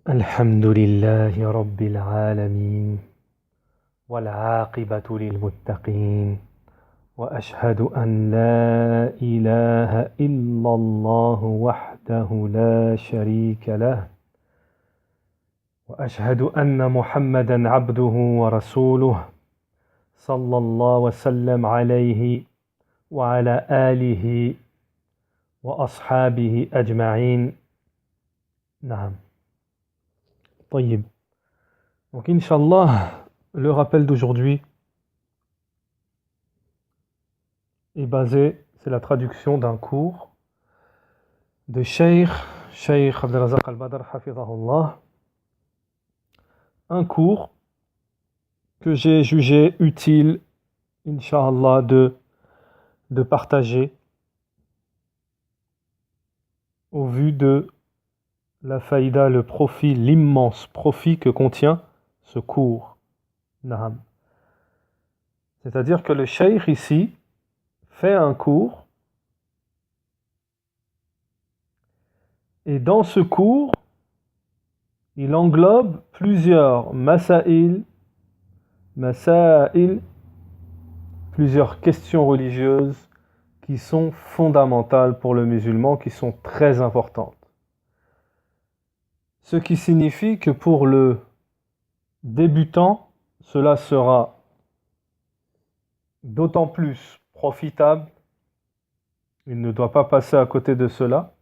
الحمد لله رب العالمين والعاقبة للمتقين وأشهد أن لا إله إلا الله وحده لا شريك له وأشهد أن محمدا عبده ورسوله صلى الله وسلم عليه وعلى آله وأصحابه أجمعين. نعم. طيب. Donc Inch'Allah, le rappel d'aujourd'hui est basé, c'est la traduction d'un cours de Cheikh Abdelrazak Al-Badr Hafizahullah, un cours que j'ai jugé utile, Inch'Allah, de partager au vu de la faïda, le profit, l'immense profit que contient ce cours. Naham. C'est-à-dire que le cheikh ici fait un cours et dans ce cours, il englobe plusieurs masaïl, plusieurs questions religieuses qui sont fondamentales pour le musulman, qui sont très importantes. Ce qui signifie que pour le débutant, cela sera d'autant plus profitable. Il ne doit pas passer à côté de cela.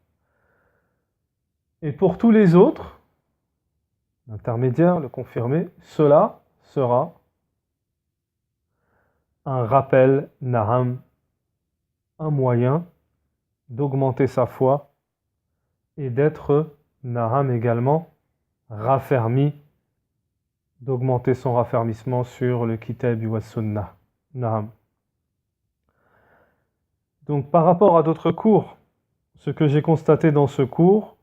Et pour tous les autres, l'intermédiaire, le confirmé, cela sera un rappel, naham, un moyen d'augmenter sa foi et d'être, naham également, raffermi, d'augmenter son raffermissement sur le kitab wa sunnah. Naham. Donc par rapport à d'autres cours, ce que j'ai constaté dans ce cours,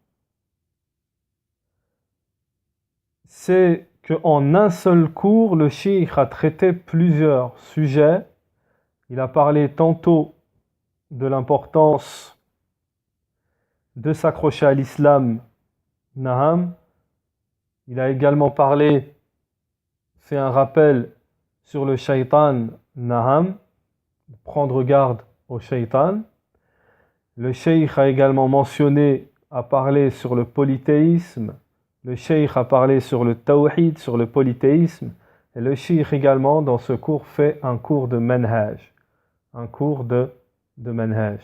c'est qu'en un seul cours, le cheikh a traité plusieurs sujets. Il a parlé tantôt de l'importance de s'accrocher à l'islam, naham. Il a également fait un rappel sur le shaitan, naham, prendre garde au shaitan. Le cheikh a également parlé sur le polythéisme. Le cheikh a parlé sur le tawhid, sur le polythéisme. Et le cheikh également, dans ce cours, fait un cours de manhaj. Un cours de manhaj.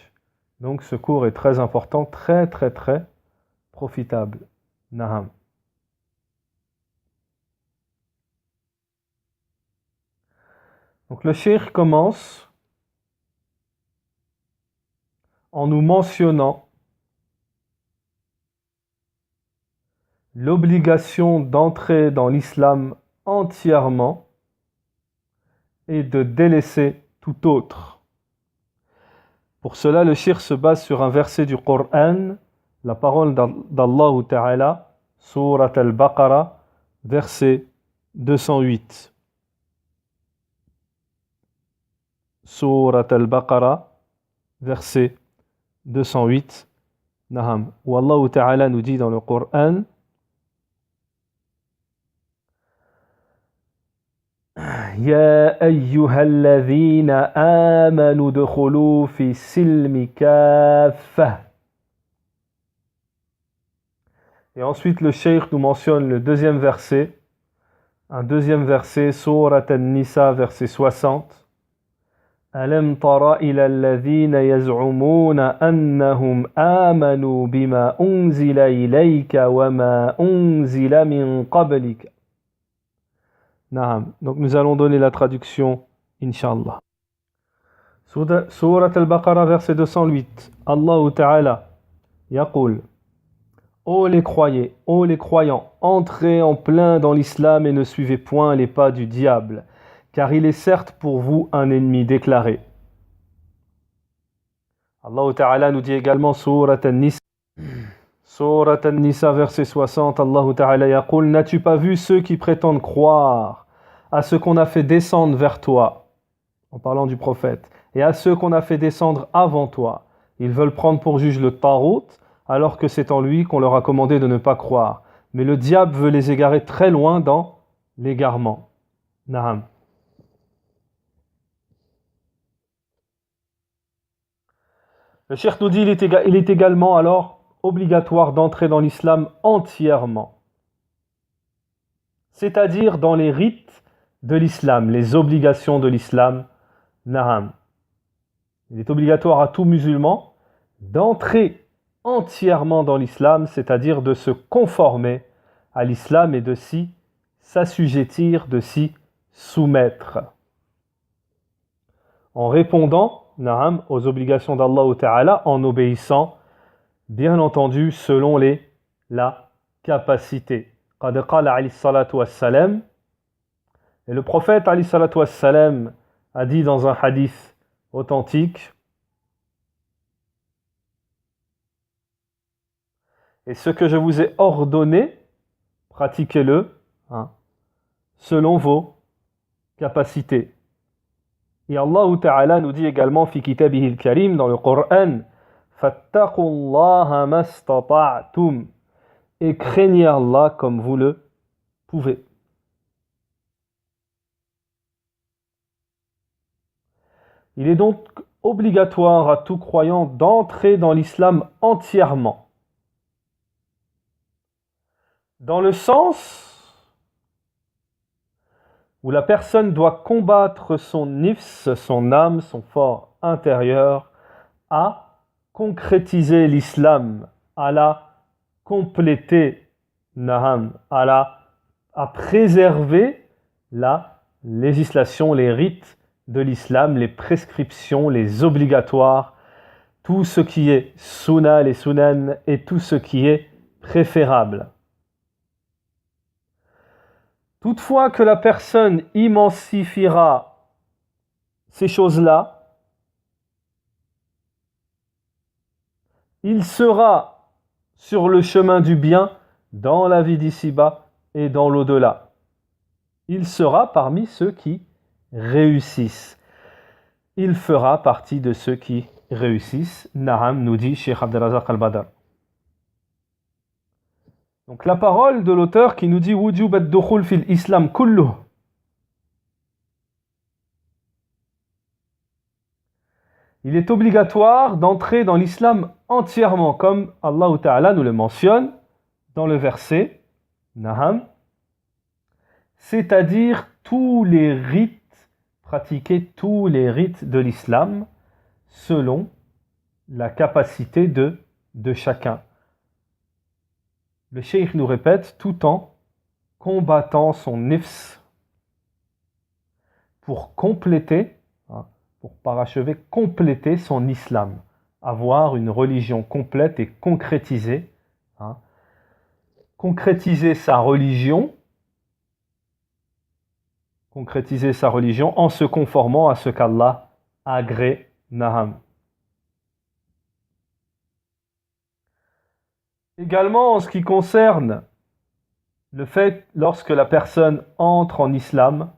Donc ce cours est très important, très très très profitable. Naham. Donc le cheikh commence en nous mentionnant l'obligation d'entrer dans l'islam entièrement et de délaisser tout autre. Pour cela, le cheikh se base sur un verset du Coran, la parole d'Allah Ta'ala, Surat al-Baqarah, verset 208. Surat al-Baqarah, verset 208. Naham. Où Allah Ta'ala nous dit dans le Coran, يا أيها الذين آمنوا ادخلوا في السلم كافة. Et ensuite le cheikh nous mentionne le deuxième verset, un deuxième verset, Surat An-Nisa, verset 60. ألم تر إلى الذين يزعمون أنهم آمنوا بما أنزل إليك وما أنزل من قبلك. Naham. Donc nous allons donner la traduction, Inch'Allah. Surat al-Baqarah, verset 208. Allah Ta'ala yaqul: Ô les croyants, entrez en plein dans l'islam et ne suivez point les pas du diable, car il est certes pour vous un ennemi déclaré. Allah Ta'ala nous dit également, Surat An-Nisa, Surat An-Nisa, verset 60, Allah Ta'ala yaqul: N'as-tu pas vu ceux qui prétendent croire à ce qu'on a fait descendre vers toi, en parlant du prophète, et à ceux qu'on a fait descendre avant toi? Ils veulent prendre pour juge le Tarout, alors que c'est en lui qu'on leur a commandé de ne pas croire. mais le diable veut les égarer très loin dans l'égarement. Na'am. Le cheikh nous dit il est également alors obligatoire d'entrer dans l'islam entièrement. C'est-à-dire dans les rites de l'islam, les obligations de l'islam. Na'am. Il est obligatoire à tout musulman d'entrer entièrement dans l'islam, c'est-à-dire de se conformer à l'islam et de s'assujettir, de s'y soumettre. En répondant, na'am, aux obligations d'Allah Ta'ala, en obéissant, bien entendu, selon la capacité. Qad qala alayhi salatu wassalam, et le prophète alayhi salatu wassalam a dit dans un hadith authentique, et ce que je vous ai ordonné, pratiquez-le selon vos capacités. Et Allah Ta'ala nous dit également fi kitabihi al-karim dans le Coran, fattaqullaha mastata'tum, et craignez Allah comme vous le pouvez. Il est donc obligatoire à tout croyant d'entrer dans l'islam entièrement. Dans le sens où la personne doit combattre son nifs, son âme, son fort intérieur, à concrétiser l'islam, à la compléter, naham, à préserver la législation, les rites de l'islam, les prescriptions, les obligatoires, tout ce qui est sunna, les sunan, et tout ce qui est préférable. Toutefois que la personne immensifiera ces choses-là, il sera sur le chemin du bien dans la vie d'ici-bas et dans l'au-delà. Il sera parmi ceux qui réussissent. Il fera partie de ceux qui réussissent. Na'am, nous dit Cheikh Abdelrazak al-Badr. Donc la parole de l'auteur qui nous dit wujub ad-dukhul fil islam kulluh. Il est obligatoire d'entrer dans l'islam entièrement, comme Allah Ta'ala nous le mentionne dans le verset Naham, c'est-à-dire tous les rites, pratiquer tous les rites de l'islam selon la capacité de chacun. Le cheikh nous répète, tout en combattant son nifs pour compléter, pour parachever, compléter son islam, avoir une religion complète et concrétiser, concrétiser sa religion en se conformant à ce qu'Allah agrée, naham. Également en ce qui concerne le fait lorsque la personne entre en islam,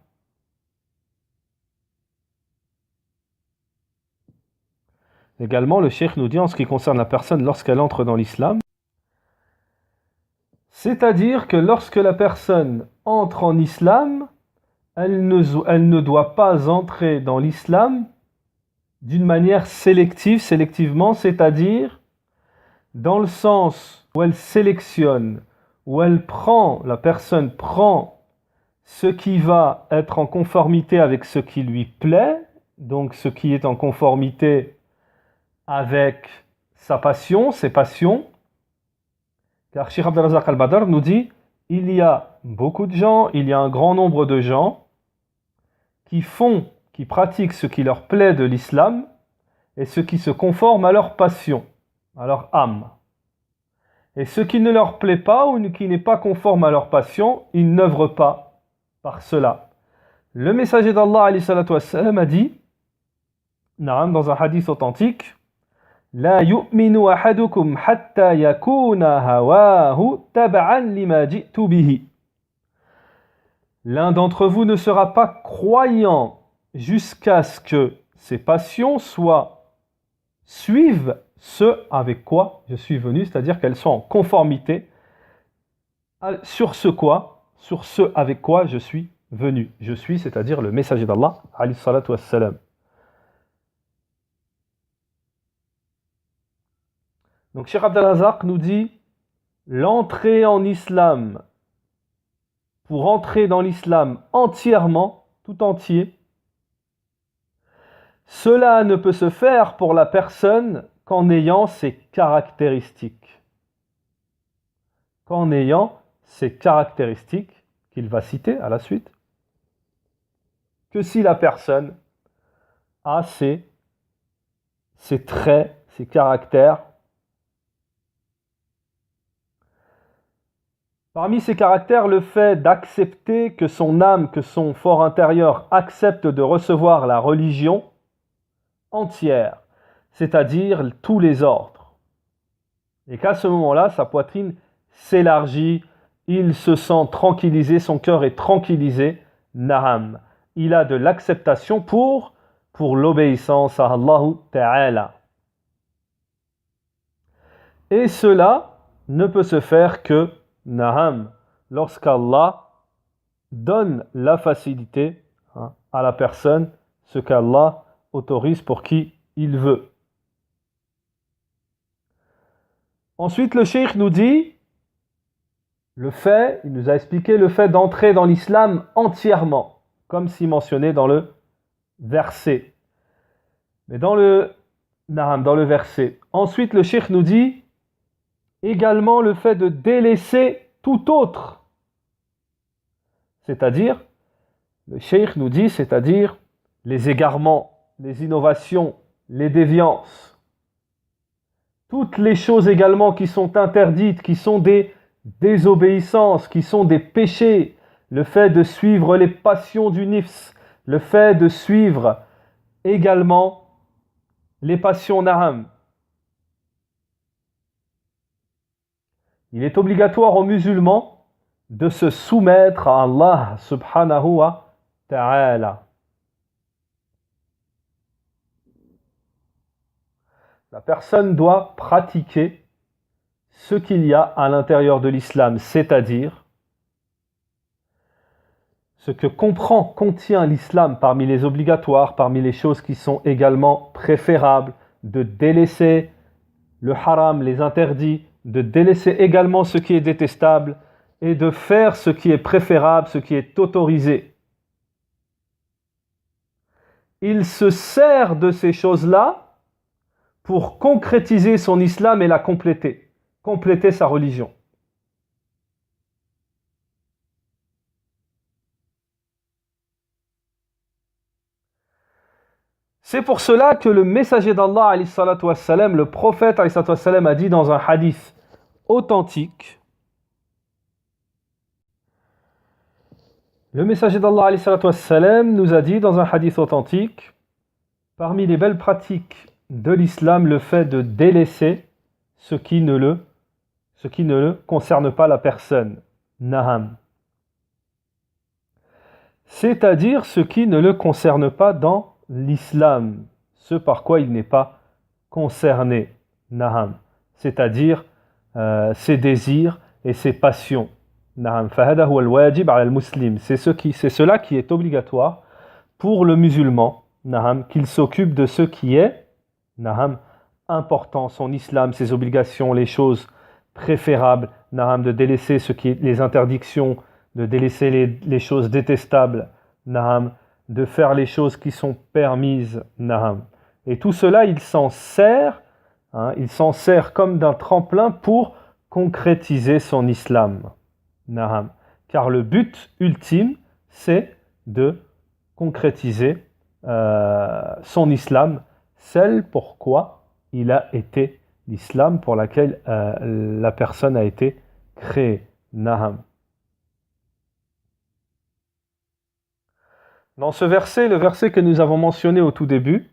également le cheikh nous dit en ce qui concerne la personne lorsqu'elle entre dans l'islam, c'est-à-dire que lorsque la personne entre en islam, elle ne doit pas entrer dans l'islam d'une manière sélectivement, c'est-à-dire dans le sens où elle sélectionne, où la personne prend ce qui va être en conformité avec ce qui lui plaît, donc ce qui est en conformité avec sa passion, ses passions. Car Cheikh Abdelrazak al-Badr nous dit, il y a beaucoup de gens, il y a un grand nombre de gens qui pratiquent ce qui leur plaît de l'islam et ce qui se conforme à leur passion, à leur âme. Et ce qui ne leur plaît pas ou qui n'est pas conforme à leur passion, ils n'œuvrent pas par cela. Le messager d'Allah alayhi salatu wassalam a dit, dans un hadith authentique, La yu'minu ahadukum hatta yakuna hawahu tab'an lima ji'tu bihi. L'un d'entre vous ne sera pas croyant jusqu'à ce que ses passions suivent ce avec quoi je suis venu, c'est-à-dire qu'elles soient en conformité sur ce quoi, sur ce avec quoi je suis venu. Je suis, c'est-à-dire le messager d'Allah, alayhi salatu wassalam. Donc Cheikh Abd al-Razak nous dit, l'entrée en islam, pour entrer dans l'islam entièrement, tout entier, cela ne peut se faire pour la personne qu'en ayant ses caractéristiques. Qu'en ayant ces caractéristiques qu'il va citer à la suite, que si la personne a ces traits, ces caractères. Parmi ces caractères, le fait d'accepter que son âme, que son fort intérieur accepte de recevoir la religion entière, c'est-à-dire tous les ordres. Et qu'à ce moment-là, sa poitrine s'élargit, il se sent tranquillisé, son cœur est tranquillisé, na'am. Il a de l'acceptation pour l'obéissance à Allah Ta'ala. Et cela ne peut se faire que, na'am, lorsqu'Allah donne la facilité à la personne, ce qu'Allah autorise pour qui il veut. Ensuite, le cheikh nous dit, il nous a expliqué le fait d'entrer dans l'islam entièrement, comme si mentionné dans le verset. Mais dans le verset. Ensuite, le cheikh nous dit également le fait de délaisser tout autre. C'est-à-dire, le cheikh nous dit, c'est-à-dire les égarements, les innovations, les déviances. Toutes les choses également qui sont interdites, qui sont des désobéissances, qui sont des péchés, le fait de suivre les passions du nifs, le fait de suivre également les passions na'am. Il est obligatoire aux musulmans de se soumettre à Allah subhanahu wa ta'ala. La personne doit pratiquer ce qu'il y a à l'intérieur de l'islam, c'est-à-dire ce que contient l'islam parmi les obligatoires, parmi les choses qui sont également préférables, de délaisser le haram, les interdits, de délaisser également ce qui est détestable et de faire ce qui est préférable, ce qui est autorisé. Il se sert de ces choses-là pour concrétiser son islam et la compléter sa religion. C'est pour cela que le messager d'Allah, alayhi salatu wassalam, le prophète, alayhi salatu wassalam, a dit dans un hadith authentique, le messager d'Allah, alayhi salatu wassalam, nous a dit dans un hadith authentique, parmi les belles pratiques de l'islam, le fait de délaisser ce qui ne le concerne pas la personne, naham. C'est-à-dire ce qui ne le concerne pas dans l'islam, ce par quoi il n'est pas concerné, naham. C'est-à-dire ses désirs et ses passions, naham. Fahada huwa al-wajib ala al-muslim. C'est cela qui est obligatoire pour le musulman, naham, qu'il s'occupe de ce qui est, naham, important, son islam, ses obligations, les choses préférables, naham, de délaisser les interdictions, de délaisser les choses détestables, naham, de faire les choses qui sont permises, naham. Et tout cela, il s'en sert comme d'un tremplin pour concrétiser son islam, naham. Car le but ultime, c'est de concrétiser son islam, celle pourquoi il a été l'islam, pour laquelle la personne a été créée, naham. Dans ce verset, le verset que nous avons mentionné au tout début,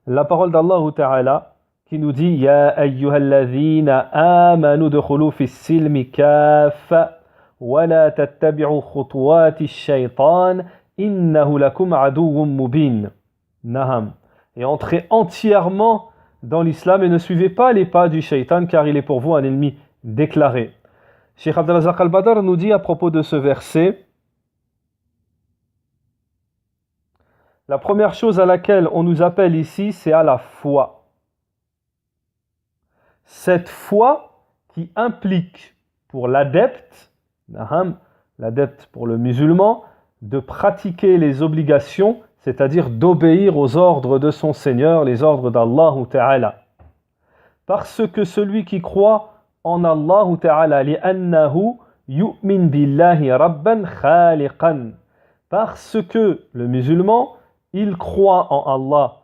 la parole d'Allah Ta'ala qui nous dit Ya ayyuhalladhina amanu dukhulu fis silmi kaffa wa la tattabi'u khutuwati shaytan innahu lakum aduwwun mubin. Naham. Et entrez entièrement dans l'islam et ne suivez pas les pas du shaytan car il est pour vous un ennemi déclaré. Cheikh Abdelazak al-Badr nous dit à propos de ce verset, la première chose à laquelle on nous appelle ici, c'est à la foi. Cette foi qui implique pour l'adepte, l'adepte pour le musulman, de pratiquer les obligations, c'est-à-dire d'obéir aux ordres de son Seigneur, les ordres d'Allah Ta'ala. Parce que celui qui croit en Allah Ta'ala, li'annahu yu'min billahi rabban khaliqan. Parce que le musulman, il croit en Allah,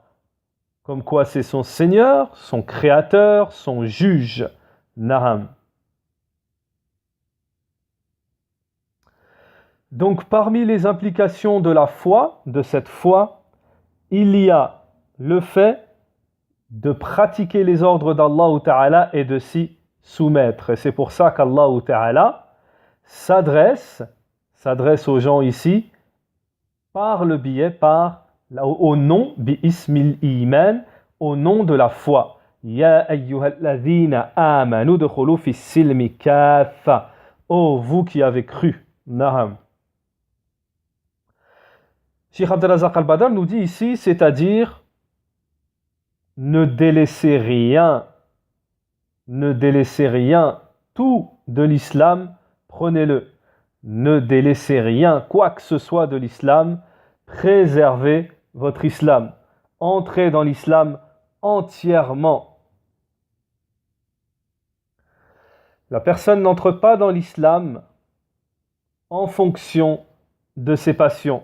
comme quoi c'est son Seigneur, son Créateur, son juge. Naham. Donc parmi les implications de la foi, de cette foi, il y a le fait de pratiquer les ordres d'Allah Ta'ala et de s'y soumettre. Et c'est pour ça qu'Allah Ta'ala s'adresse aux gens ici par le biais, au nom, bi-ismil iman, au nom de la foi. Ya ayyuhalladhina amanu dukhulu fi silmi kaffa. Oh, vous qui avez cru. Naham. Cheikh Abdelazak al-Badr nous dit ici, c'est-à-dire ne délaissez rien, tout de l'islam, prenez-le. Ne délaissez rien, quoi que ce soit de l'islam, préservez votre islam. Entrez dans l'islam entièrement. La personne n'entre pas dans l'islam en fonction de ses passions.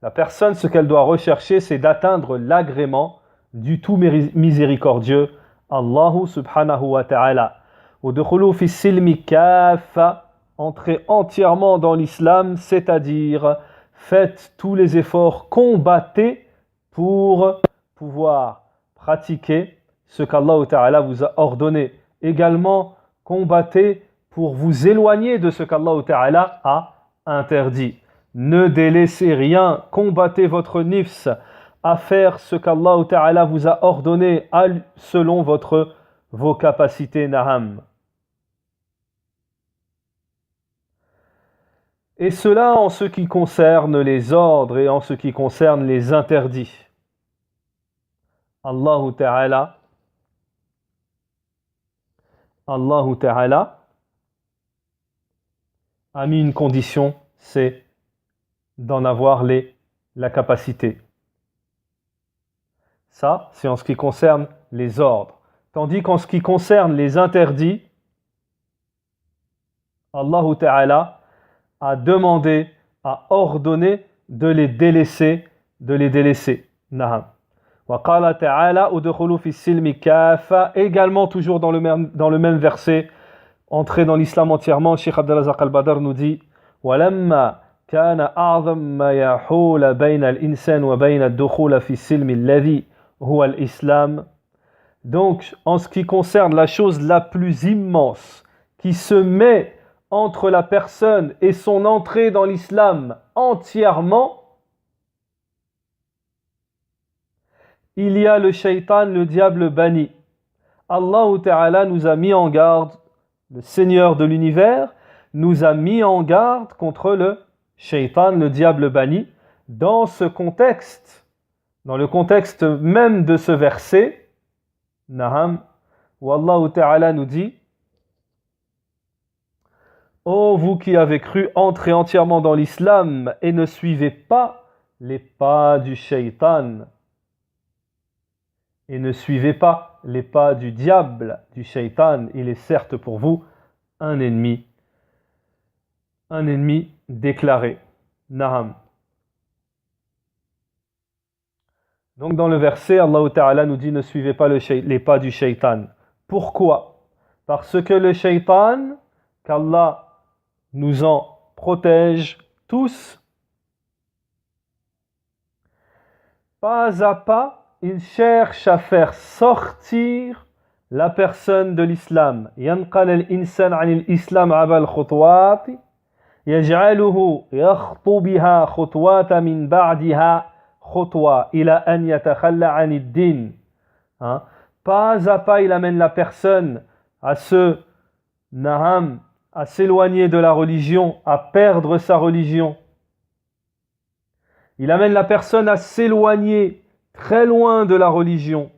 La personne, ce qu'elle doit rechercher, c'est d'atteindre l'agrément du tout miséricordieux, Allahu subhanahu wa ta'ala. Udkhulu fi silmi kaffa, entrez entièrement dans l'islam, c'est-à-dire faites tous les efforts, combattez pour pouvoir pratiquer ce qu'Allah ta'ala vous a ordonné. Également, combattez pour vous éloigner de ce qu'Allah ta'ala a interdit. Ne délaissez rien, combattez votre nifs à faire ce qu'Allah Ta'ala vous a ordonné selon vos capacités, naham. Et cela en ce qui concerne les ordres et en ce qui concerne les interdits. Allah Ta'ala a mis une condition, c'est d'en avoir la capacité. Ça, c'est en ce qui concerne les ordres. Tandis qu'en ce qui concerne les interdits, Allah Ta'ala a demandé, a ordonné de les délaisser. Naham. Wa qala ta'ala udkhulu fi silmi kaffa, également toujours dans le même verset, entrer dans l'islam entièrement. Cheikh Abdelazak al-Badr nous dit walamma كان أعظم ما يحول بين الإنسان وبين الدخول في السلم الذي هو الإسلام. Donc, en ce qui concerne la chose la plus immense qui se met entre la personne et son entrée dans l'islam entièrement, il y a le shaitan, le diable banni. Allah Ta'ala nous a mis en garde, le Seigneur de l'univers nous a mis en garde contre le Shaitan, le diable banni, dans ce contexte, dans le contexte même de ce verset, Naham, où Allah Ta'ala nous dit ô vous qui avez cru, entrez entièrement dans l'islam et ne suivez pas les pas du Shaitan. Et ne suivez pas les pas du diable, du Shaitan. Il est certes pour vous un ennemi déclaré. Naham. Donc dans le verset, Allah Ta'ala nous dit ne suivez pas les pas du Shaitan. Pourquoi? Parce que le Shaitan, qu'Allah nous en protège tous, pas à pas, il cherche à faire sortir la personne de l'islam. Yanqal al-insan 'an al-islam 'aba al-khutwat يجعله يخطو بها خطوات من بعدها خطوة إلى أن يتخلى عن الدين. Pas à pas, il amène la personne à à s'éloigner de la religion, à perdre sa religion. Il amène la personne à s'éloigner très loin de la religion.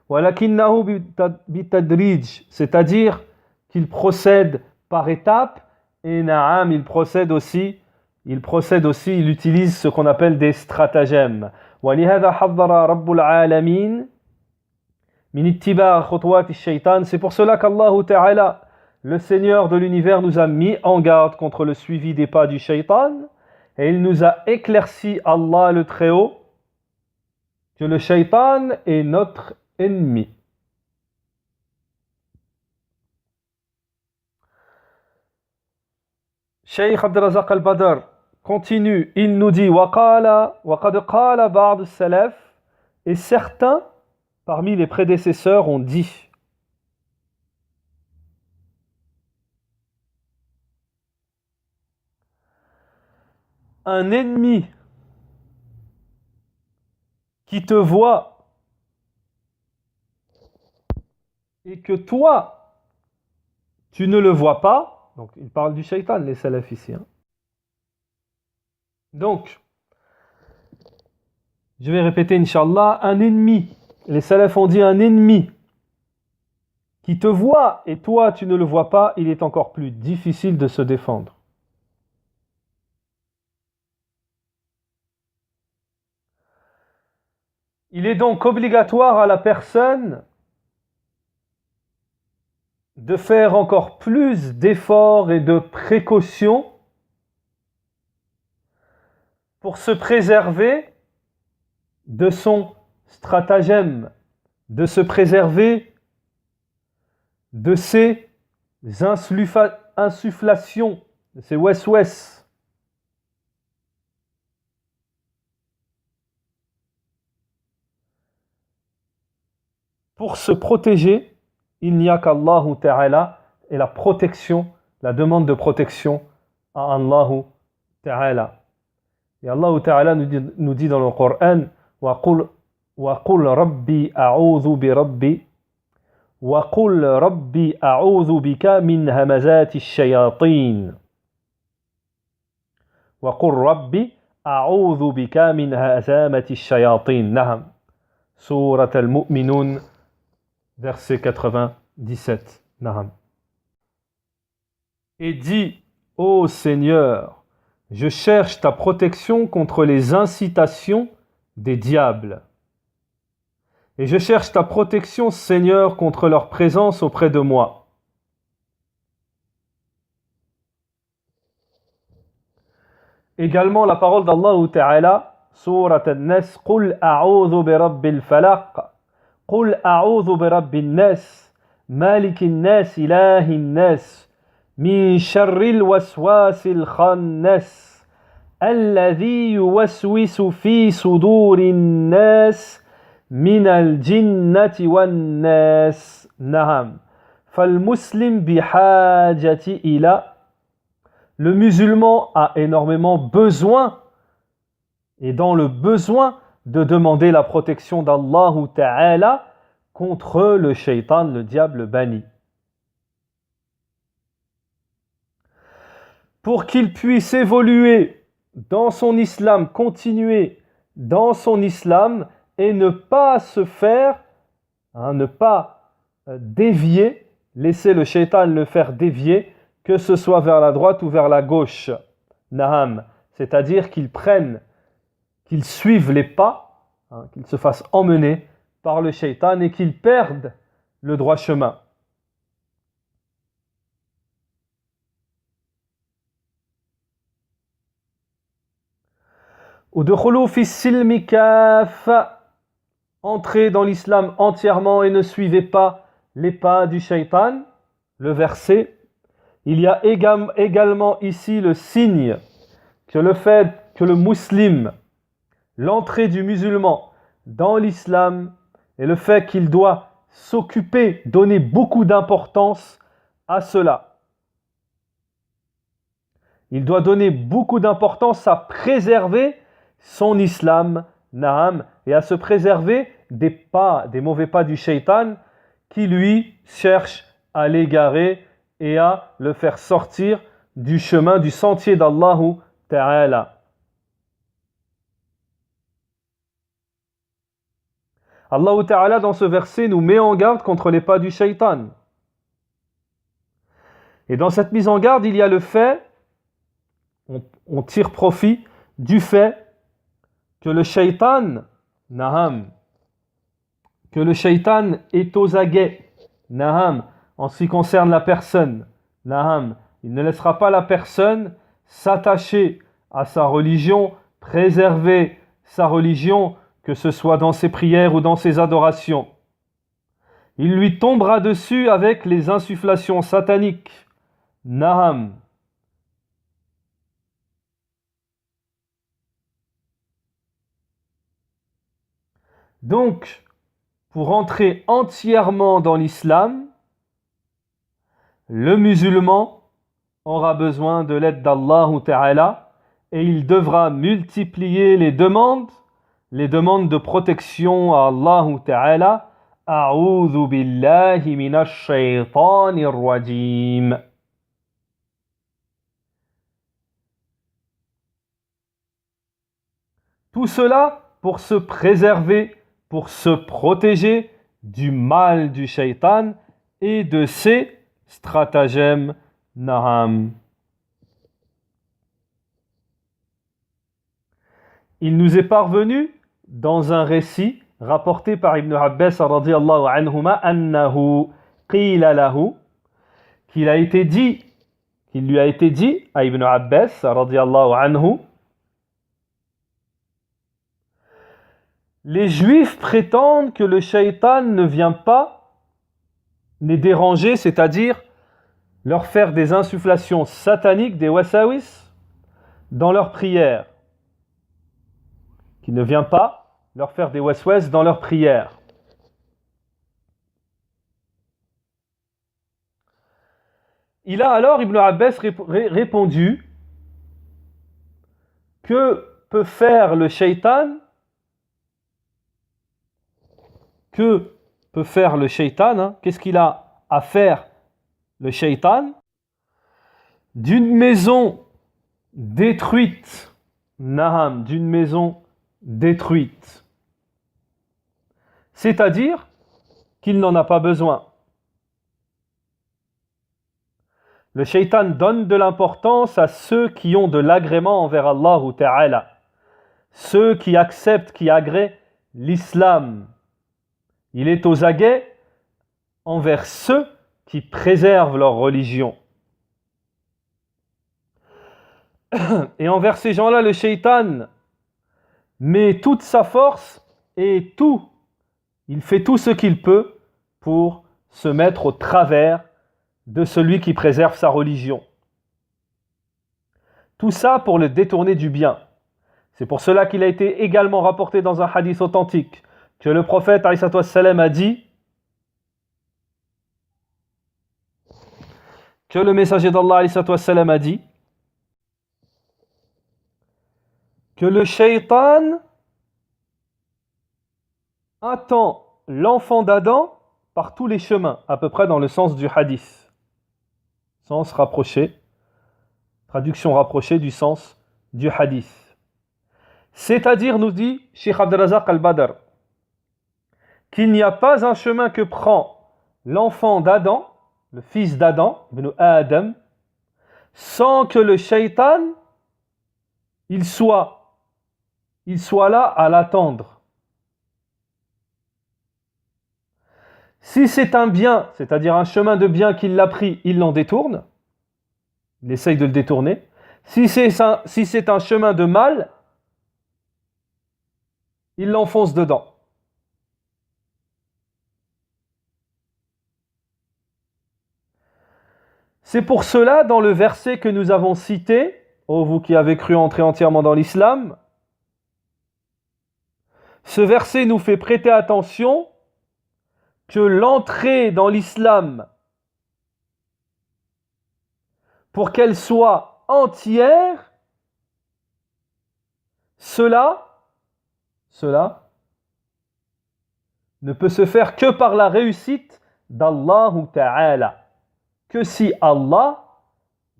Walakinnahu bitadrij, c'est-à-dire qu'il procède par étapes, et na'am, il utilise ce qu'on appelle des stratagèmes. ولهذا حذر رب العالمين من اتباع خطوات الشيطان. C'est pour cela qu'Allah Ta'ala, le Seigneur de l'univers, nous a mis en garde contre le suivi des pas du shaitan, et il nous a éclairci, Allah le Très-Haut, que le shaitan est notre ennemi. Cheikh Abdelrazak al-Badr continue, il nous dit وَقَدْ قَالَ بَعْضُ السَّلَفِ, et certains parmi les prédécesseurs ont dit, un ennemi qui te voit et que toi tu ne le vois pas, donc il parle du shaitan, les salafs ici. Donc, je vais répéter, Inch'Allah, un ennemi. Les salafs ont dit un ennemi qui te voit et toi tu ne le vois pas, il est encore plus difficile de se défendre. Il est donc obligatoire à la personne de faire encore plus d'efforts et de précautions pour se préserver de son stratagème, de se préserver de ses insufflations, de ses wes-wes. Pour se protéger, il n'y a qu'Allah Ta'ala et la protection, la demande de protection à Allah Ta'ala. Et Allah Ta'ala nous dit dans le Coran, وَقُلْ رَبِّي أَعُوذُ بِرَبِّي وَقُلْ رَبِّي أَعُوذُ بِكَ مِنْ هَمَزَاتِ الشَّيَاطِينِ وَقُلْ رَبِّي أَعُوذُ بِكَ مِنْ هَزَامَةِ الشَّيَاطِينِ. نعم. Surat al-Mu'minun, verset 97. Naham. Et dit, ô Seigneur, je cherche ta protection contre les incitations des diables. Et je cherche ta protection, Seigneur, contre leur présence auprès de moi. Également la parole d'Allah Ta'ala, Surat al-Nas, قُلْ أَعُوذُ بِرَبِّ الْفَلَقِ قُلْ أَعُوذُ بِرَبِّ النَّاسِ مَالِكِ النَّاسِ إِلَٰهِ النَّاسِ مِنْ شَرِّ الْوَسْوَاسِ الْخَنَّاسِ الَّذِي يُوَسْوِسُ فِي صُدُورِ النَّاسِ من الجنة والناس. نعم. فالمسلم بحاجة إلى, le musulman a énormément besoin, et dans le besoin, de demander la protection d'Allah Ta'ala contre le shaitan, le diable banni. Pour qu'il puisse évoluer dans son islam, continuer dans son islam, et ne pas se faire, ne pas dévier, laisser le shaitan le faire dévier, que ce soit vers la droite ou vers la gauche. Naham, c'est-à-dire qu'il suive les pas, qu'il se fasse emmener par le shaitan et qu'il perde le droit chemin. Udkhulu fi silmi kaffa, entrez dans l'islam entièrement et ne suivez pas les pas du shaitan. Le verset, il y a également ici le signe que le fait que le musulman, l'entrée du musulman dans l'islam, et le fait qu'il doit s'occuper, donner beaucoup d'importance à cela. Il doit donner beaucoup d'importance à préserver son islam Naham, et à se préserver des mauvais pas du shaitan qui lui cherche à l'égarer et à le faire sortir du chemin, du sentier d'Allah Ta'ala. Allah Ta'ala dans ce verset nous met en garde contre les pas du shaitan. Et dans cette mise en garde, il y a le fait, on tire profit du fait que le shaitan, naham, que le shaitan est aux aguets, naham, en ce qui concerne la personne, naham, il ne laissera pas la personne s'attacher à sa religion, préserver sa religion, que ce soit dans ses prières ou dans ses adorations. Il lui tombera dessus avec les insufflations sataniques, naham. Donc, pour entrer entièrement dans l'islam, le musulman aura besoin de l'aide d'Allah Ta'ala et il devra multiplier les demandes de protection à Allah Ta'ala. A'udhu billahi minash shaytanir rajim. Tout cela pour se préserver, pour se protéger du mal du shaitan et de ses stratagèmes, naham. Il nous est parvenu dans un récit rapporté par Ibn Abbas radiyallahu anhuma annahu qila lahu, qu'il lui a été dit à Ibn Abbas radiyallahu anhu: les Juifs prétendent que le shaitan ne vient pas les déranger, c'est-à-dire leur faire des insufflations sataniques, des wasawis, dans leurs prières. Qu'il ne vient pas leur faire des waswas dans leurs prières. Il a alors, Ibn Abbas, répondu: que peut faire le shaitan? Que peut faire le shaitan? Qu'est-ce qu'il a à faire, le shaitan? D'une maison détruite, naham, d'une maison détruite. C'est-à-dire qu'il n'en a pas besoin. Le shaitan donne de l'importance à ceux qui ont de l'agrément envers Allah Ta'ala, ceux qui acceptent, qui agréent l'islam. Il est aux aguets envers ceux qui préservent leur religion. Et envers ces gens-là, le shaitan met toute sa force et il fait tout ce qu'il peut pour se mettre au travers de celui qui préserve sa religion. Tout ça pour le détourner du bien. C'est pour cela qu'il a été également rapporté dans un hadith authentique que le prophète ﷺ a dit, que le messager d'Allah ﷺ a dit, que le shaitan attend l'enfant d'Adam par tous les chemins, à peu près dans le sens du hadith. Sens rapproché, traduction rapprochée du sens du hadith. C'est-à-dire, nous dit Cheikh Abdelrazak al-Badr, qu'il n'y a pas un chemin que prend l'enfant d'Adam, le fils d'Adam, ibn Adam, sans que le shaitan, il soit là à l'attendre. Si c'est un bien, c'est-à-dire un chemin de bien qu'il l'a pris, il l'en détourne, il essaye de le détourner. Si c'est un chemin de mal, il l'enfonce dedans. C'est pour cela, dans le verset que nous avons cité, ô vous qui avez cru entrer entièrement dans l'islam, ce verset nous fait prêter attention que l'entrée dans l'islam, pour qu'elle soit entière, cela cela ne peut se faire que par la réussite d'Allah Ta'ala, que si Allah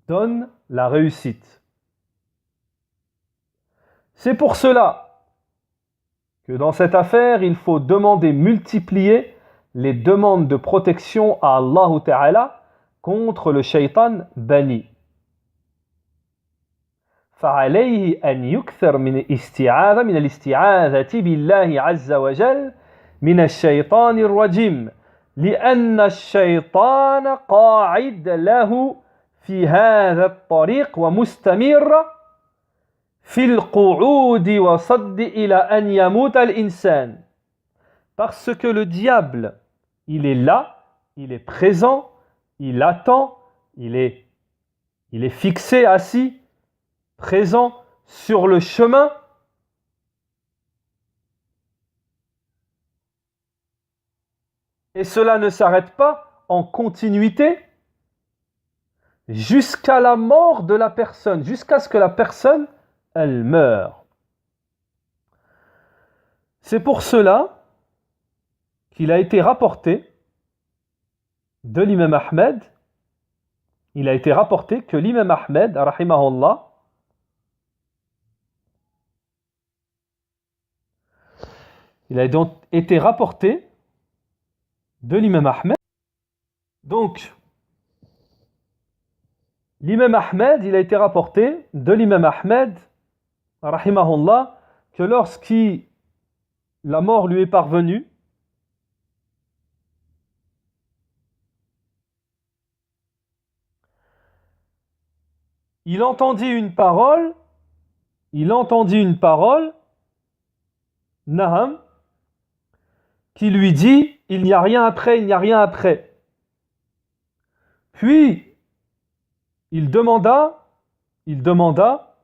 donne la réussite. C'est pour cela que dans cette affaire, il faut multiplier les demandes de protection à Allah Ta'ala contre le shaitan bani. فعليه أن يكثر من الاستعاذة بالله عز وجل من الشيطان الرجيم لأن الشيطان قاعد له في هذا الطريق ومستمر في القعود وصد إلى أن يموت الإنسان. Parce que le diable, il est là, il est présent, il attend, il est fixé, assis, présent sur le chemin. Et cela ne s'arrête pas en continuité jusqu'à la mort de la personne, jusqu'à ce que la personne, elle meure. C'est pour cela qu'il a été rapporté de l'imam Ahmed, il a été rapporté que l'imam Ahmed, rahimahullah, il a donc été rapporté de l'imam Ahmed. Donc, l'imam Ahmed, il a été rapporté de l'imam Ahmed, rahimahullah, que la mort lui est parvenue, il entendit une parole, Naham, qui lui dit « Il n'y a rien après, il n'y a rien après ». Puis, il demanda,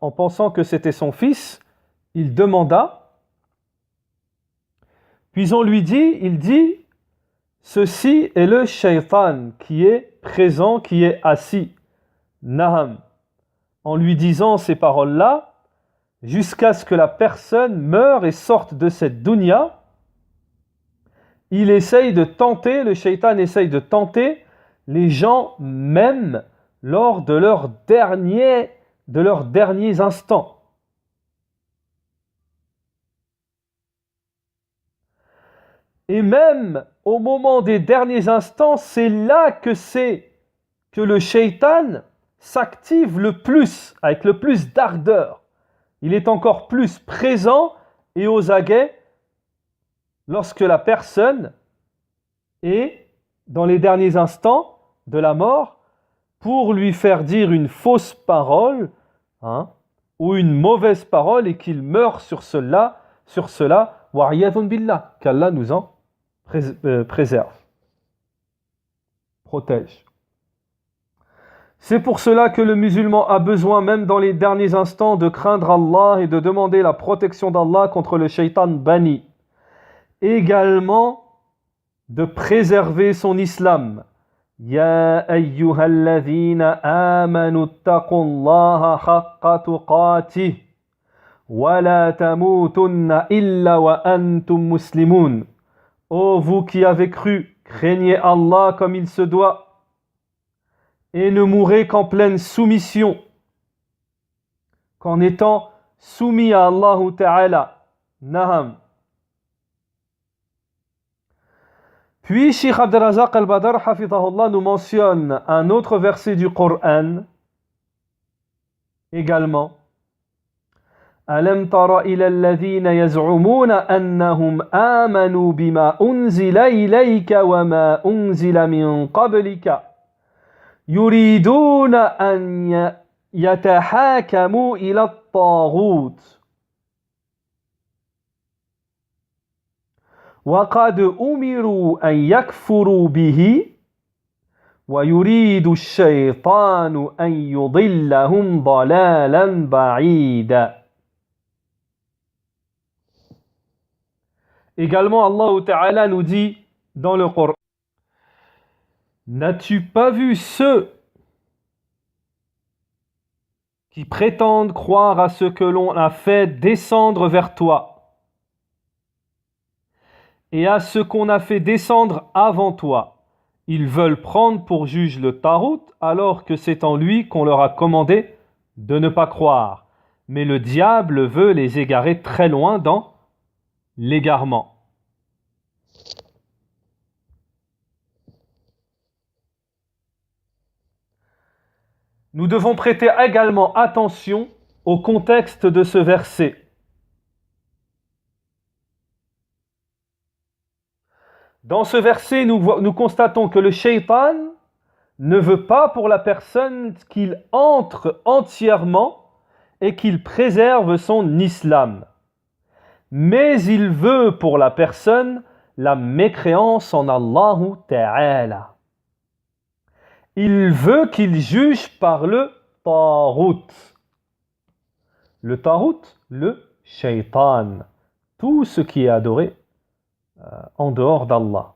en pensant que c'était son fils, il demanda, puis on lui dit, il dit « Ceci est le shaitan qui est présent, qui est assis ». Naham. En lui disant ces paroles-là, jusqu'à ce que la personne meure et sorte de cette dunya, le shaitan essaye de tenter les gens même lors de leurs derniers instants. Et même au moment des derniers instants, c'est là que le shaitan s'active le plus, avec le plus d'ardeur. Il est encore plus présent et aux aguets lorsque la personne est dans les derniers instants de la mort pour lui faire dire une fausse parole ou une mauvaise parole et qu'il meurt sur cela, wa'iyadun billah, qu'Allah nous en préserve, protège. C'est pour cela que le musulman a besoin, même dans les derniers instants, de craindre Allah et de demander la protection d'Allah contre le shaitan bani. Également, de préserver son islam. Ya ayyuhalladhina amanu taqullaha haqqa tuqatih wa la tamutunna illa wa antum muslimun. Ô vous qui avez cru, craignez Allah comme il se doit et ne mourrez qu'en pleine soumission, qu'en étant soumis à Allah Ta'ala. Naham. Puis Cheikh Abdelrazak al-Badr hafidhahullah nous mentionne un autre verset du Coran également. Alam tara ila alladhina yaz'umuna annahum amanu bima unzila ilayka wa ma unzila min qablika yuriduna an yatahakamu ila at-taghut وقد أمروا أن يكفروا به ويريد الشيطان أن يضلهم ضلالا بعيدا. Également, Allah Ta'ala nous dit dans le Coran: N'as-tu pas vu ceux qui prétendent croire à ce que l'on a fait descendre vers toi, et à ce qu'on a fait descendre avant toi. Ils veulent prendre pour juge le Tarout, alors que c'est en lui qu'on leur a commandé de ne pas croire. Mais le diable veut les égarer très loin dans l'égarement. Nous devons prêter également attention au contexte de ce verset. Dans ce verset, nous constatons que le shaitan ne veut pas pour la personne qu'il entre entièrement et qu'il préserve son islam. Mais il veut pour la personne la mécréance en Allah Ta'ala. Il veut qu'il juge par le Tarout. Le Tarout, le shaitan. Tout ce qui est adoré en dehors d'Allah.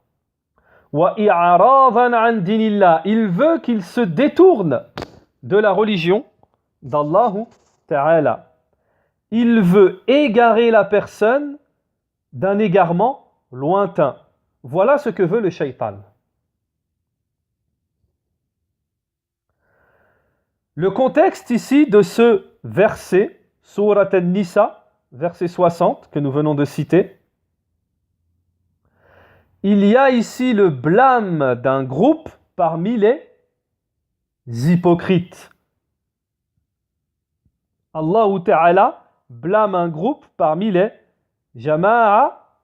Il veut qu'il se détourne de la religion d'Allah Ta'ala. Il veut égarer la personne d'un égarement lointain. Voilà ce que veut le shaitan. Le contexte ici de ce verset, Surat An-Nisa, verset 60, que nous venons de citer, il y a ici le blâme d'un groupe parmi les hypocrites. Allah Ta'ala blâme un groupe parmi les jama'a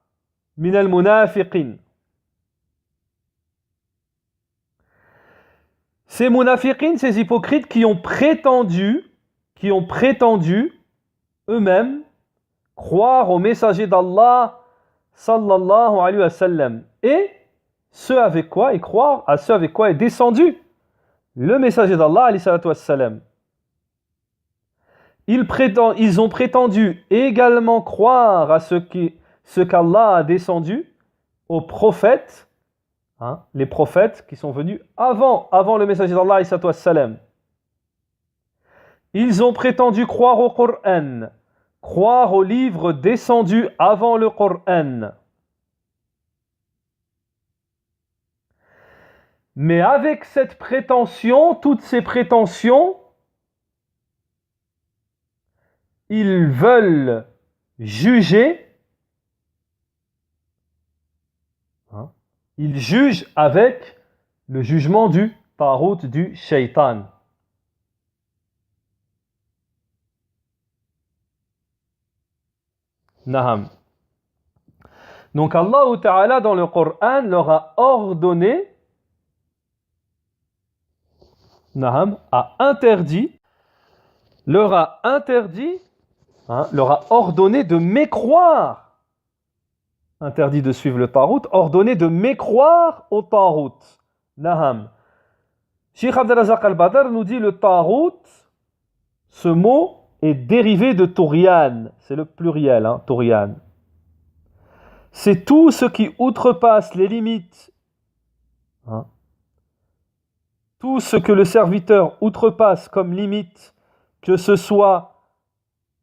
min al-munafiqin. Ces munafiqin, ces hypocrites qui ont prétendu eux-mêmes croire au messager d'Allah sallallahu alayhi wa sallam, et ce avec quoi, et croire à ce avec quoi est descendu le messager d'Allah alayhi salatu wa sallam. Ils ont prétendu également croire à ce qu'Allah a descendu aux prophètes, les prophètes qui sont venus avant le messager d'Allah alayhi salatu wa sallam. Ils ont prétendu croire au Coran, croire au livre descendu avant le Coran. Mais avec cette prétention, toutes ces prétentions, ils veulent juger, ils jugent avec le jugement du Tarout, du shaitan. Naham. Donc Allah Ta'ala dans le Coran leur a ordonné, leur a ordonné de mécroire, interdit de suivre le Tarout, ordonné de mécroire au Tarout. Naham. Cheikh Abdel Razak al-Badr nous dit le Tarout, ce mot est dérivé de Tourian, c'est le pluriel, Tourian. C'est tout ce qui outrepasse les limites, tout ce que le serviteur outrepasse comme limite, que ce soit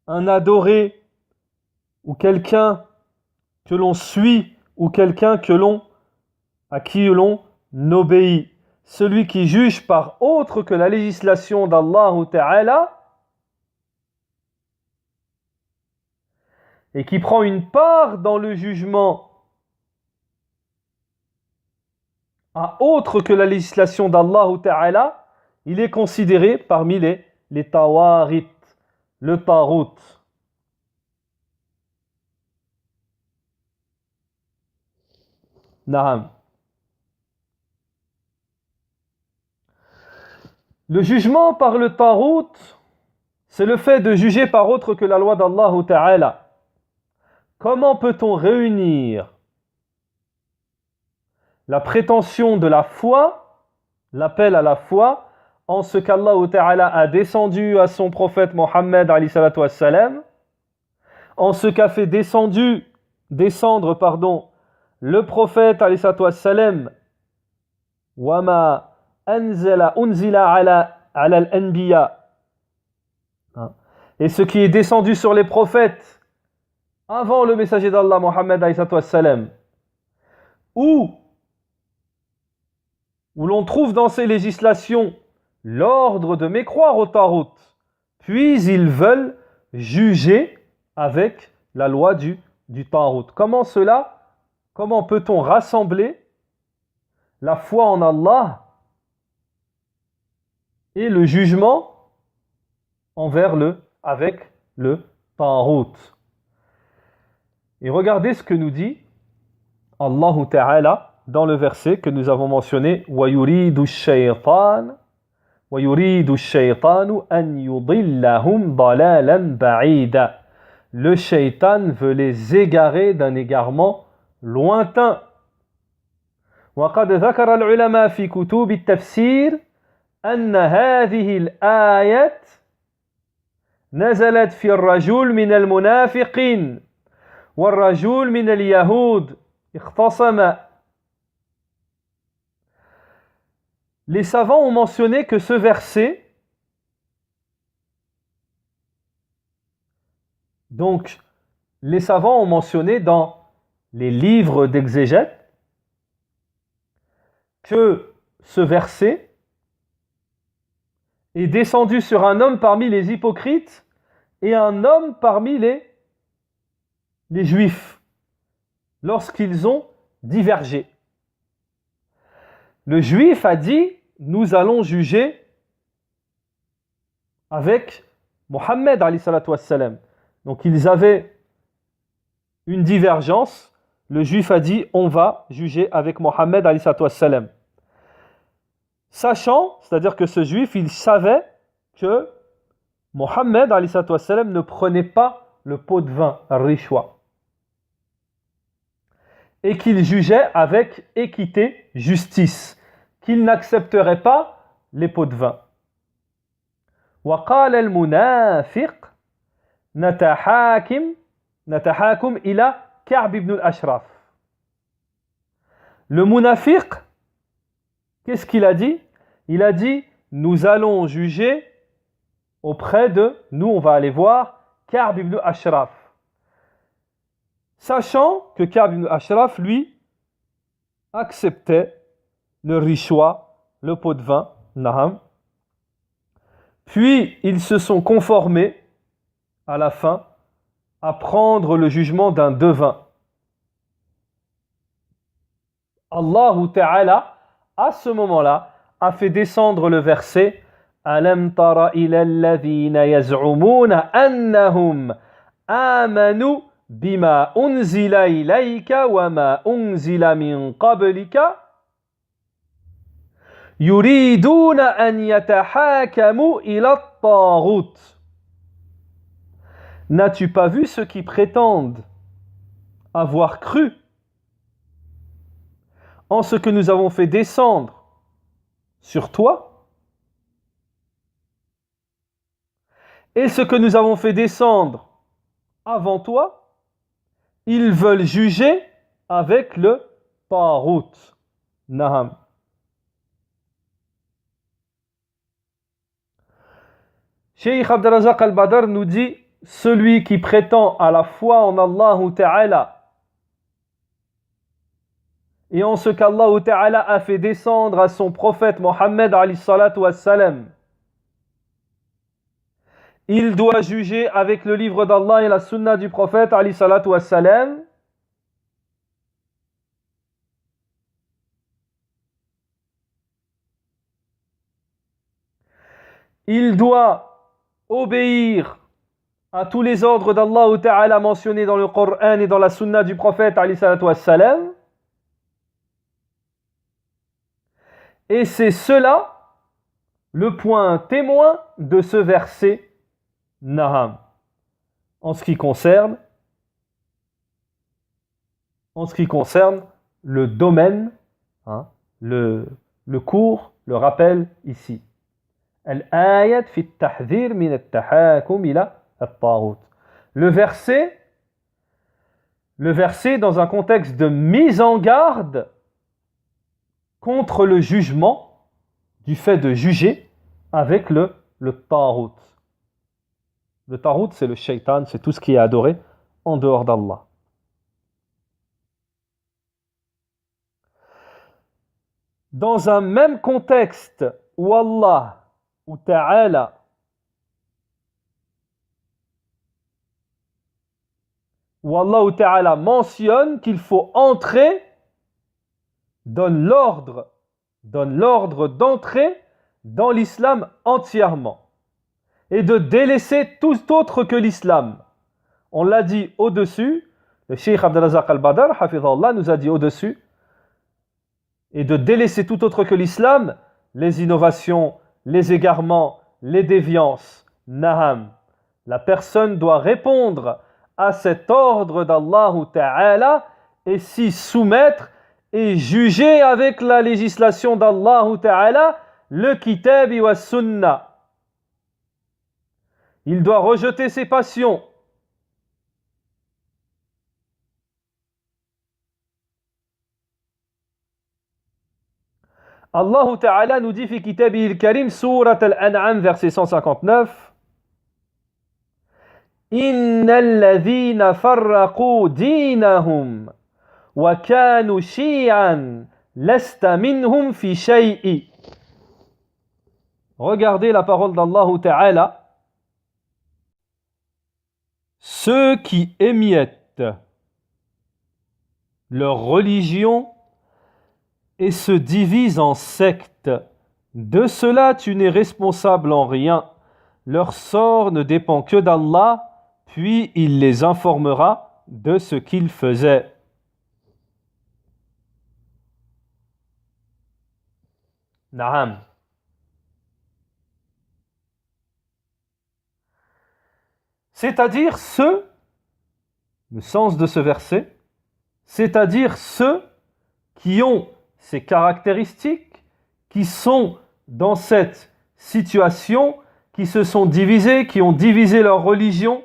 un adoré, ou quelqu'un que l'on suit, ou quelqu'un à qui l'on obéit. Celui qui juge par autre que la législation d'Allah Ta'ala, et qui prend une part dans le jugement à autre que la législation d'Allah Ta'ala, il est considéré parmi les tawarit, le tarout. Na'am. Le jugement par le tarout, c'est le fait de juger par autre que la loi d'Allah Ta'ala. Comment peut-on réunir la prétention de la foi, l'appel à la foi, en ce qu'Allah Ta'ala a descendu à son prophète Mohammed alayhi salatu wassalam, en ce qu'a fait descendre le prophète alayhi salatu wassalam, wama unzila ala al-anbiya, et ce qui est descendu sur les prophètes avant le messager d'Allah Mohammed alayhi salatu wassalam, où l'on trouve dans ces législations l'ordre de mécroire au Tarout, puis ils veulent juger avec la loi du Tarout. Comment cela? Comment peut-on rassembler la foi en Allah et le jugement avec le Tarout? Et regardez ce que nous dit Allah Ta'ala dans le verset que nous avons mentionné, وَيُرِيدُ الشَّيْطَانُ أَنْ يُضِلَّهُمْ ضَلَالًا بَعِيدًا. Le shaitan veut les égarer d'un égarement lointain. وقد ذكر العلماء في كتب التفسير أن هذه الآية نزلت في الرجل من المنافقين والرجل من اليهود اختصم. Les savants ont mentionné que ce verset, donc les savants ont mentionné dans les livres d'exégète que ce verset est descendu sur un homme parmi les hypocrites et un homme parmi les juifs lorsqu'ils ont divergé. Le juif a dit, nous allons juger avec Mohammed alayhi salatu wassalam. Donc ils avaient une divergence. Le juif a dit, on va juger avec Mohammed alayhi salatu wassalam. Sachant, c'est-à-dire que ce juif, il savait que Mohammed alayhi salatu wassalam ne prenait pas le pot de vin, rishwa, et qu'il jugeait avec équité, justice, qu'il n'accepterait pas les pots de vin. وقال المنافق نتحاكم إلى كعب بن الأشرف. Le munafiq, qu'est-ce qu'il a dit? Il a dit, nous allons juger auprès de, nous on va aller voir Ka'b ibn Ashraf. Sachant que Ka'b ibn Ashraf, lui, acceptait le rishwa, le pot de vin, naham. Puis ils se sont conformés à la fin à prendre le jugement d'un devin. Allah Ta'ala, à ce moment-là, a fait descendre le verset Alam tara ila alladhina yaz'umuna annahum amanu bima unzila ilayka wa ma unzila min qablika yuriduna an yatahakamu ila at-taghut. N'as-tu pas vu ceux qui prétendent avoir cru en ce que nous avons fait descendre sur toi et ce que nous avons fait descendre avant toi? Ils veulent juger avec le Tarout. Naham. Cheikh Abdelrazak al-Badr nous dit, celui qui prétend à la foi en Allah Ta'ala et en ce qu'Allah Ta'ala a fait descendre à son prophète Mohammed alayhi salatu wassalam, il doit juger avec le livre d'Allah et la sunna du prophète alayhi salatu wassalam. Il doit obéir à tous les ordres d'Allah Ta'ala mentionnés dans le Coran et dans la sunna du prophète alayhi salatu wassalam. Et c'est cela le point témoin de ce verset Naham. En ce qui concerne le domaine, le cours, le rappel ici. Al-ayat fi at-tahdhir min at-tahakum ila at-taghut. Le verset dans un contexte de mise en garde contre le jugement, du fait de juger avec le Tarout. Le Tarout, c'est le shaitan, c'est tout ce qui est adoré en dehors d'Allah. dans un même contexte où Allah ou Ta'ala mentionne qu'il faut entrer, donne l'ordre d'entrer dans l'islam entièrement et de délaisser tout autre que l'islam. On l'a dit au-dessus, le Cheikh Abdelrazak al-Badr, hafidhahullah, nous a dit au-dessus, et de délaisser tout autre que l'islam, les innovations, les égarements, les déviances. Naham. La personne doit répondre à cet ordre d'Allah Ta'ala et s'y soumettre et juger avec la législation d'Allah Ta'ala le kitab wa sunnah. Il doit rejeter ses passions. Allah Ta'ala nous dit fi kitabihi al-karim, surat al-An'am, verset 159, Innal ladhina farraqu dinahum wa kanu shi'an lasta minhum fi shay'i. Regardez la parole d'Allah Ta'ala. Ceux qui émiettent leur religion et se divisent en sectes, de cela tu n'es responsable en rien. Leur sort ne dépend que d'Allah, puis il les informera de ce qu'ils faisaient. Naam. C'est-à-dire ceux, le sens de ce verset, c'est-à-dire ceux qui ont ces caractéristiques, qui sont dans cette situation, qui se sont divisés, qui ont divisé leur religion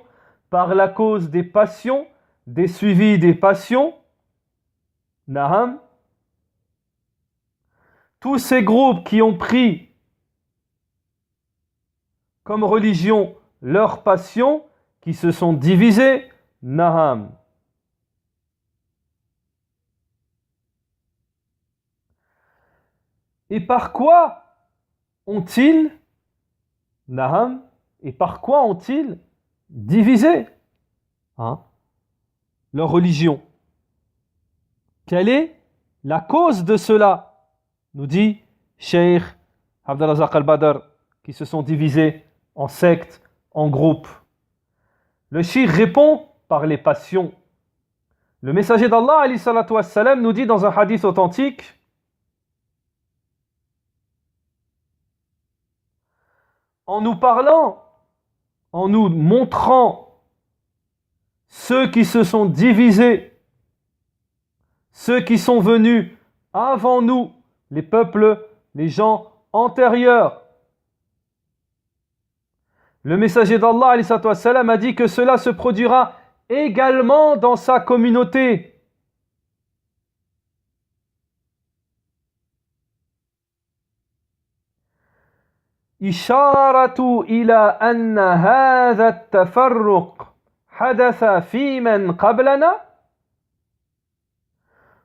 par la cause des passions, des suivis des passions. Naham. Tous ces groupes qui ont pris comme religion leur passion, qui se sont divisés. Naham. Et par quoi ont-ils, Naham, et par quoi ont-ils divisé leur religion? Quelle est la cause de cela? Nous dit Cheikh Abdelrazak al-Badr, qui se sont divisés en sectes, en groupes. Le Cheikh répond par les passions. Le messager d'Allah, alayhi salatu wassalam, nous dit dans un hadith authentique, en nous parlant, en nous montrant ceux qui se sont divisés, ceux qui sont venus avant nous, les peuples, les gens antérieurs. Le messager d'Allah alayhi salatu wassalam, a dit que cela se produira également dans sa communauté. إشارة إلى أن هذا التفرق حدث في من قبلنا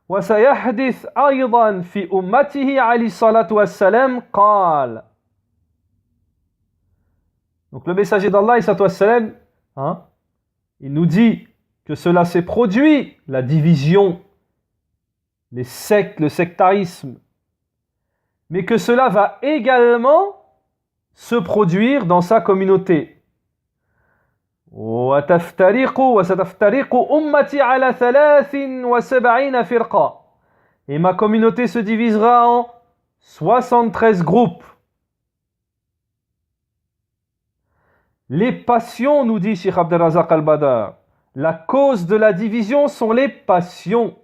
وسيحدث أيضا في أمته عليه الصلاة والسلام قال. Donc le messager d'Allah il nous dit que cela s'est produit, la division, les sectes, le sectarisme, mais que cela va également se produire dans sa communauté. وستفترق أمتي على 73 فرقة. Et ma communauté se divisera en 73 groupes. Les passions, nous dit Cheikh Abdelrazak al-Badr, la cause de la division sont les passions.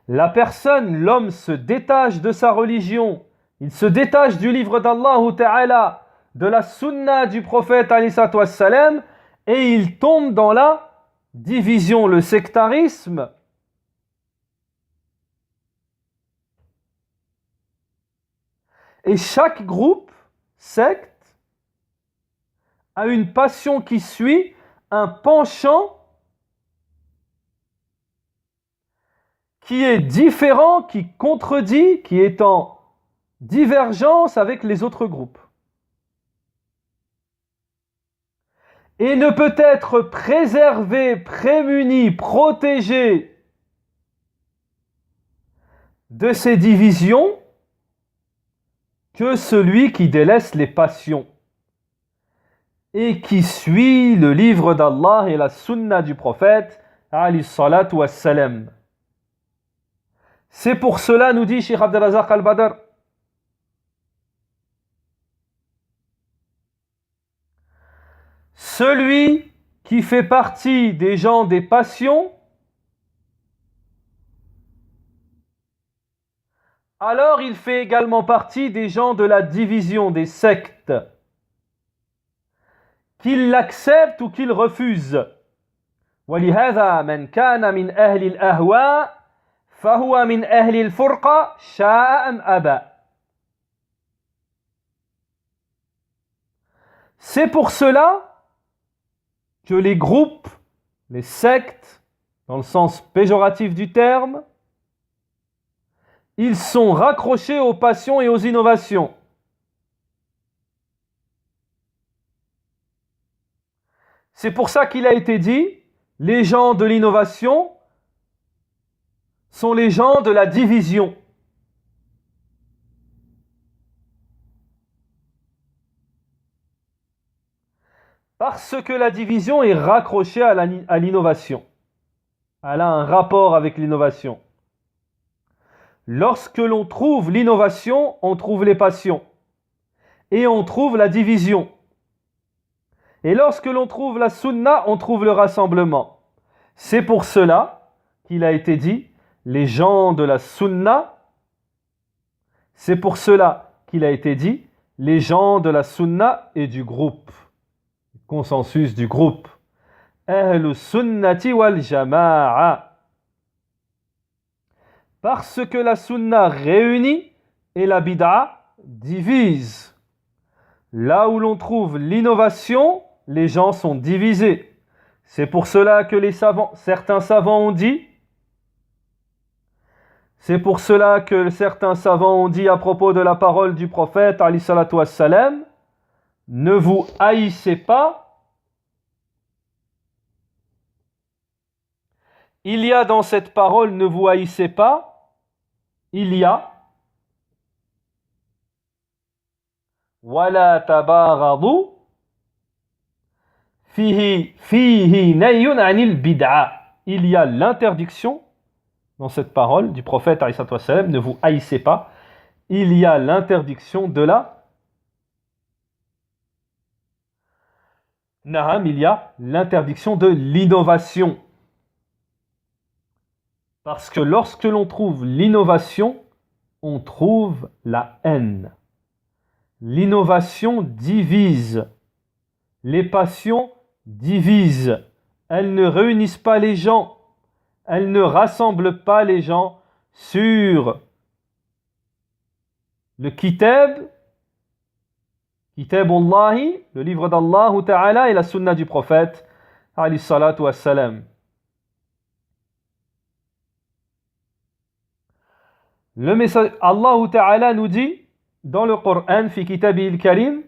La personne, l'homme se détache de sa religion, il se détache du livre d'Allah Ta'ala, de la sunna du prophète alayhi salatu wassalam, et il tombe dans la division, le sectarisme. Et chaque groupe, secte, a une passion qui suit, un penchant qui est différent, qui contredit, qui est en divergence avec les autres groupes. Et ne peut être préservé, prémuni, protégé de ces divisions que celui qui délaisse les passions et qui suit le livre d'Allah et la sunna du prophète alayhi salatu wassalam. C'est pour cela, nous dit Cheikh Abdel Razak al-Badr, celui qui fait partie des gens des passions, alors il fait également partie des gens de la division, des sectes, qu'il l'accepte ou qu'il refuse. وَلِهَذَا مَنْ كَانَ مِنْ أَهْلِ الْأَهْوَاءِ فَهُوَ مِنْ أَهْلِ الْفُرْقَةِ شَاءَ أَمْ أَبَى. C'est pour cela que les groupes, les sectes, dans le sens péjoratif du terme, ils sont raccrochés aux passions et aux innovations. C'est pour ça qu'il a été dit, les gens de l'innovation sont les gens de la division. Parce que la division est raccrochée à l'innovation. Elle a un rapport avec l'innovation. Lorsque l'on trouve l'innovation, on trouve les passions. Et on trouve la division. Et lorsque l'on trouve la sunna, on trouve le rassemblement. C'est pour cela qu'il a été dit, les gens de la sunna. C'est pour cela qu'il a été dit, les gens de la sunna et du groupe. Consensus du groupe. Ahlus sunnati wal jama'a. Parce que la sunna réunit et la bid'a divise. Là où l'on trouve l'innovation, les gens sont divisés. C'est pour cela que certains savants ont dit, à propos de la parole du prophète, alayhi salatu wassalam, ne vous haïssez pas. Il y a dans cette parole, ne vous haïssez pas, il y a وَلَا تَبَاغَضُوا فِيهِ نَيٌّ عَنِ الْبِدْعَةِ. Il y a l'interdiction dans cette parole du prophète alayhi salatu wassalam, ne vous haïssez pas. Il y a l'interdiction de il y a l'interdiction de l'innovation. Parce que lorsque l'on trouve l'innovation, on trouve la haine. L'innovation divise. Les passions divisent. Elles ne réunissent pas les gens. Elles ne rassemblent pas les gens sur le kitab, Kitabullahi, le livre d'Allah Ta'ala et la sunna du prophète, alayhi salatu wassalam. Le message, Allah Ta'ala nous dit dans le Coran, fi kitabil karim,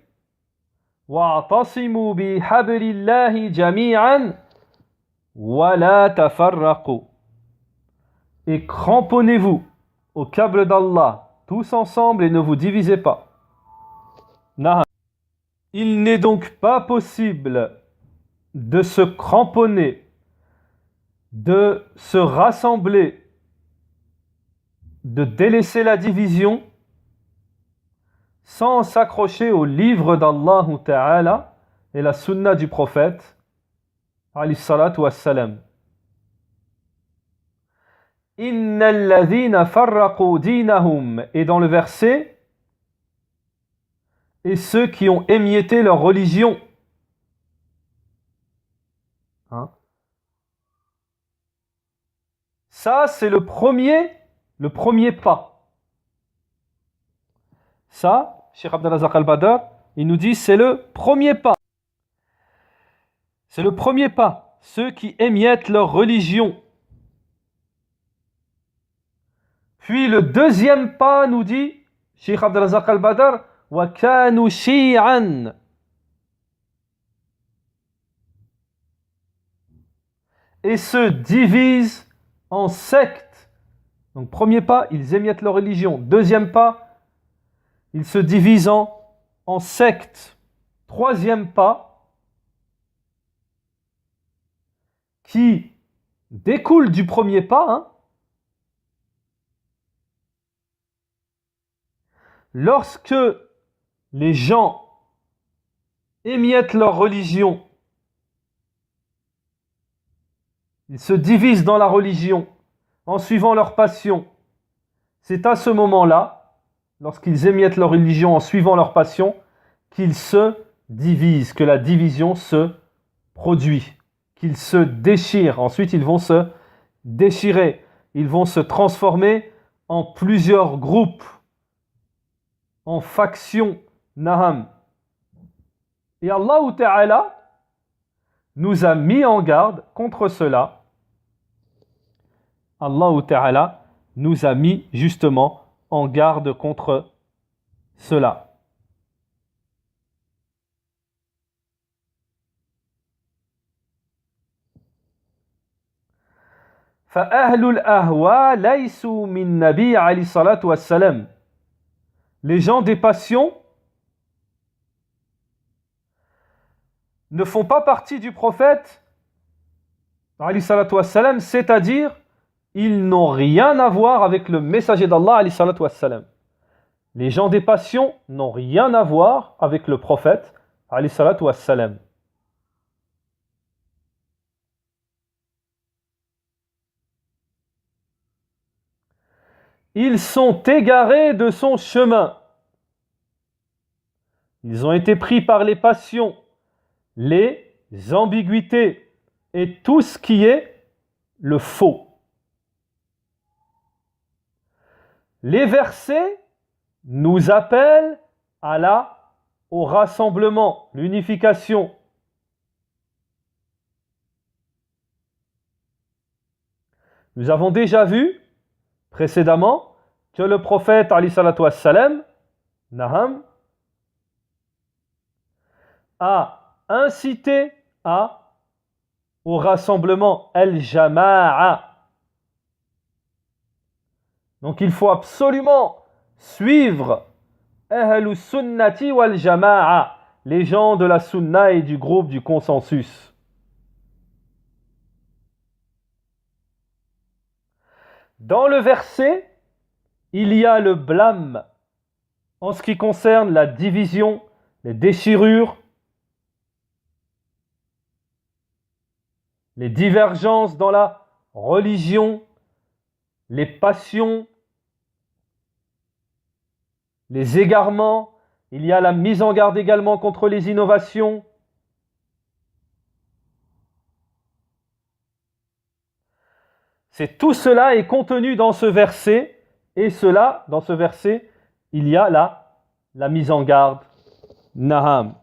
wa'tasimu bi hablillahi jami'an wa la tafarraqu. Et cramponnez-vous au câble d'Allah, tous ensemble, et ne vous divisez pas. Il n'est donc pas possible de se cramponner, de se rassembler, de délaisser la division sans s'accrocher au livre d'Allah Ta'ala et la sunna du prophète alayhi salatu wassalam. Innal ladhina farraqu dinahum, et dans le verset, et ceux qui ont émietté leur religion. Ça, c'est le premier pas. Ça, Cheikh Abdel Razak al-Badr, il nous dit, c'est le premier pas. C'est le premier pas. Ceux qui émiettent leur religion. Puis le deuxième pas nous dit, Cheikh Abd al-Razak al-Badr, wa kanu shi'an. Et se divisent en sectes. Donc premier pas, ils émiettent leur religion. Deuxième pas, ils se divisent en sectes. Troisième pas, qui découle du premier pas, hein. Lorsque les gens émiettent leur religion, ils se divisent dans la religion en suivant leur passion. C'est à ce moment-là, lorsqu'ils émiettent leur religion en suivant leur passion, qu'ils se divisent, que la division se produit, qu'ils se déchirent. Ensuite, ils vont se déchirer, ils vont se transformer en plusieurs groupes, en factions. Naham. Et Allah Ta'ala nous a mis en garde contre cela. Allah Ta'ala nous a mis justement en garde contre cela. فأهل الأهواء ليسوا من نبي عليه الصلاة والسلام. Les gens des passions ne font pas partie du prophète alayhi salatu wassalam, c'est-à-dire ils n'ont rien à voir avec le messager d'Allah alayhi salatu wassalam. Les gens des passions n'ont rien à voir avec le prophète alayhi salatu wassalam. Ils sont égarés de son chemin. Ils ont été pris par les passions, les ambiguïtés et tout ce qui est le faux. Les versets nous appellent au rassemblement, l'unification. Nous avons déjà vu précédemment que le prophète alayhi salatu wassalam, Naham, a incité au rassemblement al-jama'a. Donc il faut absolument suivre ahlus sunnati wal jama'a, les gens de la sunna et du groupe du consensus. Dans le verset, il y a le blâme en ce qui concerne la division, les déchirures, les divergences dans la religion, les passions, les égarements. Il y a la mise en garde également contre les innovations. Tout cela est contenu dans ce verset, et dans ce verset, il y a la mise en garde. Naham.